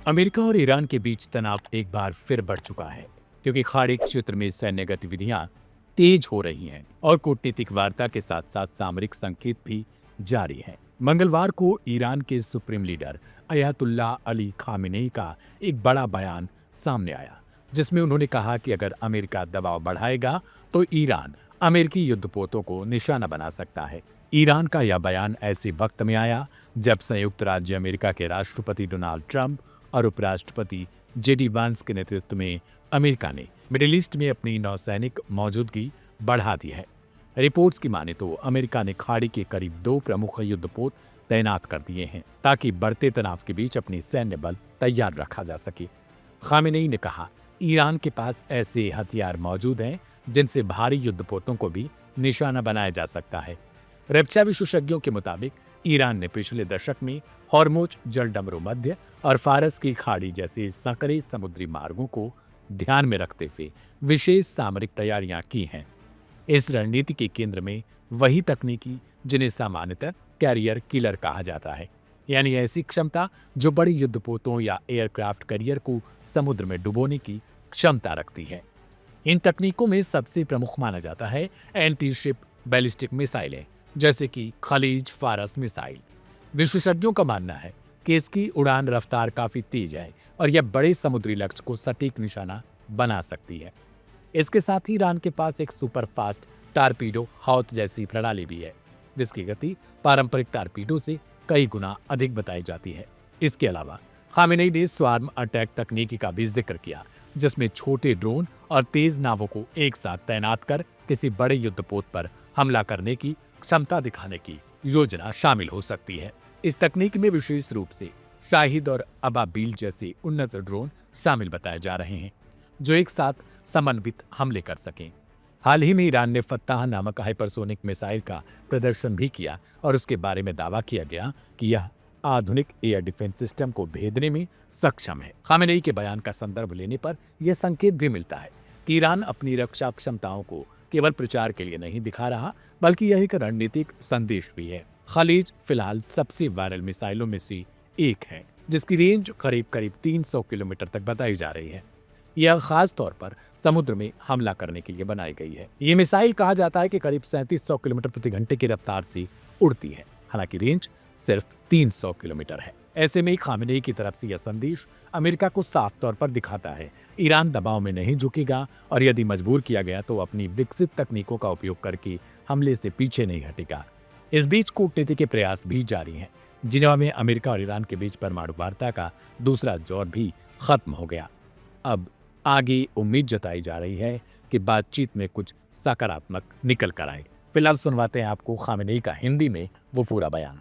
America और Iran के बीच तनाव एक बार फिर बढ़ चुका है क्योंकि खाड़ी क्षेत्र में सैन्य गतिविधियां तेज हो रही हैं और कूटनीतिक वार्ता के साथ साथ सामरिक संकेत भी जारी हैं। मंगलवार को ईरान के supreme leader Ayatollah Ali Khamenei का एक बड़ा बयान सामने आया जिसमें उन्होंने कहा कि अगर अमेरिका दबाव बढ़ाएगा तो ईरान अमेरिकी युद्धपोतों को निशाना बना सकता है। ईरान का यह बयान ऐसे वक्त में आया जब संयुक्त राज्य अमेरिका के राष्ट्रपति डोनाल्ड ट्रंप और उपराष्ट्रपति जेडी वांस के नेतृत्व में अमेरिका ने मिडिल ईस्ट में अपनी नौसैनिक मौजूदगी बढ़ा दी है। रिपोर्ट्स की माने तो अमेरिका ने खाड़ी के करीब 2 प्रमुख युद्धपोत तैनात कर दिए हैं ताकि बढ़ते तनाव के बीच अपनी सैन्य बल तैयार रखा जा सके। खामेनेई ने कहा, ईरान के पास ऐसे हथियार मौजूद हैं जिनसे भारी युद्धपोतों को भी निशाना बनाया जा सकता है। रक्षा विशेषज्ञों के मुताबिक ईरान ने पिछले दशक में हॉर्मुज, जलडमरू मध्य और फारस की खाड़ी जैसे संकरे समुद्री मार्गों को ध्यान में रखते हुए विशेष सामरिक तैयारियां की हैं। इस रणनीति के केंद्र में वही तकनीकी जिन्हें सामान्यतः कैरियर किलर कहा जाता है, यानी ऐसी क्षमता जो बड़ी युद्धपोतों या एयरक्राफ्ट कैरियर को समुद्र में डुबोने की क्षमता रखती है। इन तकनीकों में सबसे प्रमुख माना जाता है एंटी शिप बैलिस्टिक मिसाइलें जैसे कि खलीज फारस मिसाइल। विशेषज्ञों का मानना है कि इसकी उड़ान रफ्तार काफी तेज है और यह बड़े समुद्री लक्ष्य को सटीक निशाना बना सकती है। इसके साथ ही ईरान के पास एक सुपर फास्ट टारपीडो हौत जैसी प्रणाली भी है जिसकी गति पारंपरिक टारपीडो से कई गुना अधिक बताई जाती है। इसके अलावा खामेनेई ने स्वार्म अटैक तकनीकी का भी जिक्र किया जिसमें छोटे ड्रोन और तेज नावों को एक साथ तैनात कर किसी बड़े युद्धपोत पर हमला करने की क्षमता दिखाने की योजना शामिल हो सकती है। इस तकनीक में विशेष रूप से शाहिद और अबाबील जैसे उन्नत ड्रोन शामिल बताए जा रहे हैं जो एक साथ समन्वित हमले कर सकें। हाल ही में ईरान ने फत्ताह नामक हाइपरसोनिक मिसाइल का प्रदर्शन भी किया और उसके बारे में दावा किया गया कि यह आधुनिक एयर डिफेंस सिस्टम को भेदने में सक्षम है। खामेनेई के बयान का संदर्भ लेने पर यह संकेत भी मिलता है कि ईरान अपनी रक्षा क्षमताओं को केवल प्रचार के लिए नहीं दिखा रहा बल्कि यह एक रणनीतिक संदेश भी है। खलीज फिलहाल सबसे वायरल मिसाइलों में से एक है जिसकी रेंज करीब 300 किलोमीटर तक बताई जा रही है। यह खास तौर पर समुद्र में हमला करने के लिए बनाई गई है। ये मिसाइल कहा जाता है कि करीब 3700 किलोमीटर प्रति घंटे की रफ्तार से उड़ती है, हालांकि रेंज सिर्फ 300 किलोमीटर है। ऐसे में खामेनेई की तरफ से यह संदेश अमेरिका को साफ तौर पर दिखाता है ईरान दबाव में नहीं झुकेगा और यदि मजबूर किया गया तो अपनी विकसित तकनीकों का उपयोग करके हमले से पीछे नहीं हटेगा। इस बीच कूटनीति के प्रयास भी जारी हैं। जिनेवा में अमेरिका और ईरान के बीच परमाणु वार्ता का दूसरा दौर भी खत्म हो गया। अब आगे उम्मीद जताई जा रही है कि बातचीत में कुछ सकारात्मक निकल कर आए। फिलहाल सुनवाते हैं आपको खामेनेई का हिंदी में वो पूरा बयान।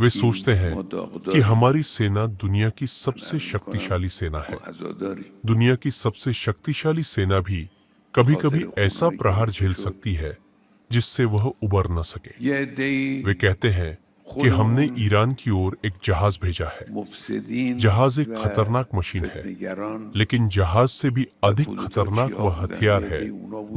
वे सोचते हैं कि हमारी सेना दुनिया की सबसे शक्तिशाली सेना है। दुनिया की सबसे शक्तिशाली सेना भी कभी-कभी ऐसा प्रहार झेल सकती है जिससे वह उबर न सके। वे कहते हैं कि हमने ईरान की ओर एक जहाज भेजा है। जहाज एक खतरनाक मशीन है, लेकिन जहाज से भी अधिक खतरनाक वह हथियार है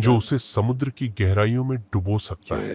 जो उसे समुद्र की गहराइयों में डुबो सकता है।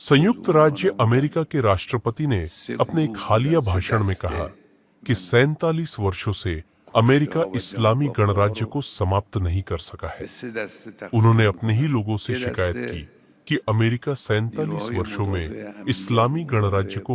संयुक्त राज्य अमेरिका के राष्ट्रपति ने अपने एक हालिया भाषण में कहा कि 47 वर्षों से अमेरिका इस्लामी गणराज्य को समाप्त नहीं कर सका है। उन्होंने अपने ही लोगों से शिकायत की कि अमेरिका 47 वर्षों में इस्लामी गणराज्य को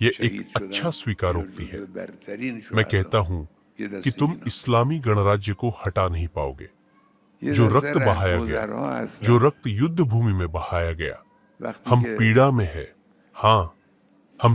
यह एक अच्छा स्वीकारोक्ति है। मैं कहता हूं कि तुम इस्लामी गणराज्य को हटा नहीं पाओगे। जो रक्त बहाया गया, जो रक्त युद्ध भूमि में बहाया गया, हम पीड़ा में है। हाँ, हम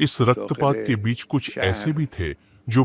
इस रक्तपात के बीच कुछ ऐसे भी थे जो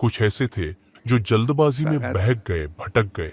कुछ ऐसे थे जो जल्दबाजी में बहक गए, भटक गए।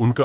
उनका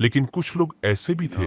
लेकिन कुछ लोग ऐसे भी थे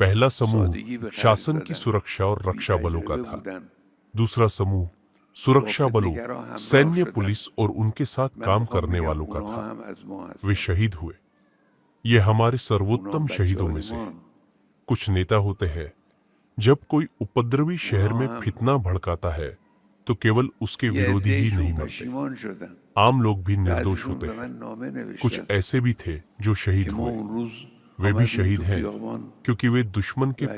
पहला समूह शासन की सुरक्षा और रक्षा बलों का था। दूसरा समूह सुरक्षा बलों, सैन्य, पुलिस और उनके साथ काम करने वालों का था। वे शहीद हुए। ये हमारे सर्वोत्तम शहीदों में से हैं। कुछ नेता होते हैं, जब कोई उपद्रवी शहर में फितना भड़काता है तो केवल उसके विरोधी ही नहीं मरते, आम लोग भी निर्दोष होते हैं। कुछ ऐसे भी थे जो शहीद हुए। वे भी शहीद हैं क्योंकि वे दुश्मन के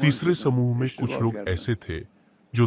तीसरे समूह में कुछ लोग ऐसे थे जो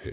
थे।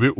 वे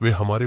वे हमारे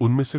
उनमें से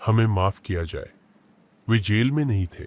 हमें माफ किया जाए। वे जेल में नहीं थे,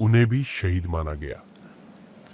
उन्हें भी शहीद माना गया।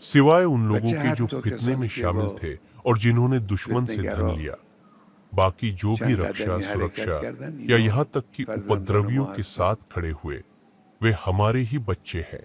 सिवाय उन लोगों बच्चे के जो हाथ तो फितने में किसानी के शामिल वो थे और जिन्होंने दुश्मन से फितने धन गिरा। लिया। बाकी जो भी चंद रक्षा, आदमी हरकत सुरक्षा करदन, या इन्हों यहाँ तक कि फर्जंदान उपद्रवियों के मुआफ़ साथ खड़े हुए, वे हमारे ही बच्चे हैं।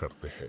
करते हैं।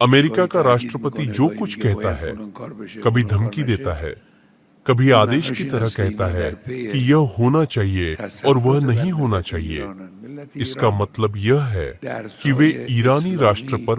अमेरिका का राष्ट्रपति जो कुछ कहता है, कभी धमकी देता है, कभी आदेश की तरह कहता है कि यह होना चाहिए और वह नहीं होना चाहिए। इसका मतलब यह है कि वे ईरानी राष्ट्र पर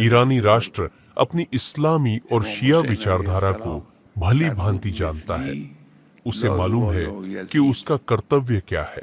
ईरानी राष्ट्र अपनी इस्लामी और शिया विचारधारा को भली भांति जानता है। उसे मालूम है कि उसका कर्तव्य क्या है।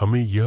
हमें यह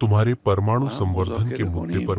तुम्हारे परमाणु वहाँ संवर्धन के मुज़ाकरे मुद्दे होनी पर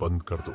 बंद कर दो।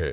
है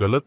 गलत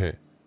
हैं,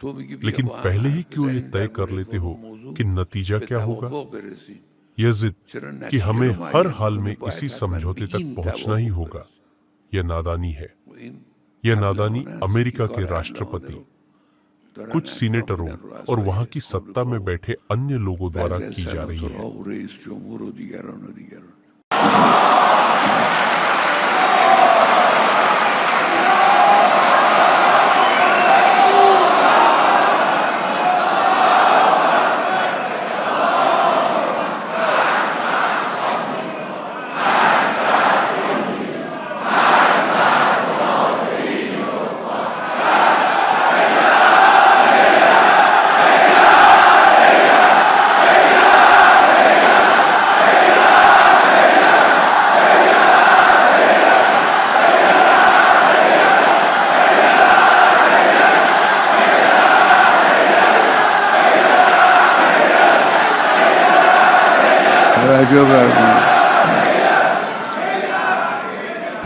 लेकिन पहले ही क्यों ये तय कर लेते हो कि नतीजा क्या होगा? यह जिद कि हमें हर हाल में इसी समझौते तक पहुंचना ही होगा, यह नादानी है। यह नादानी अमेरिका के राष्ट्रपति, कुछ सीनेटरों और वहां की सत्ता में बैठे अन्य लोगों द्वारा की जा रही है।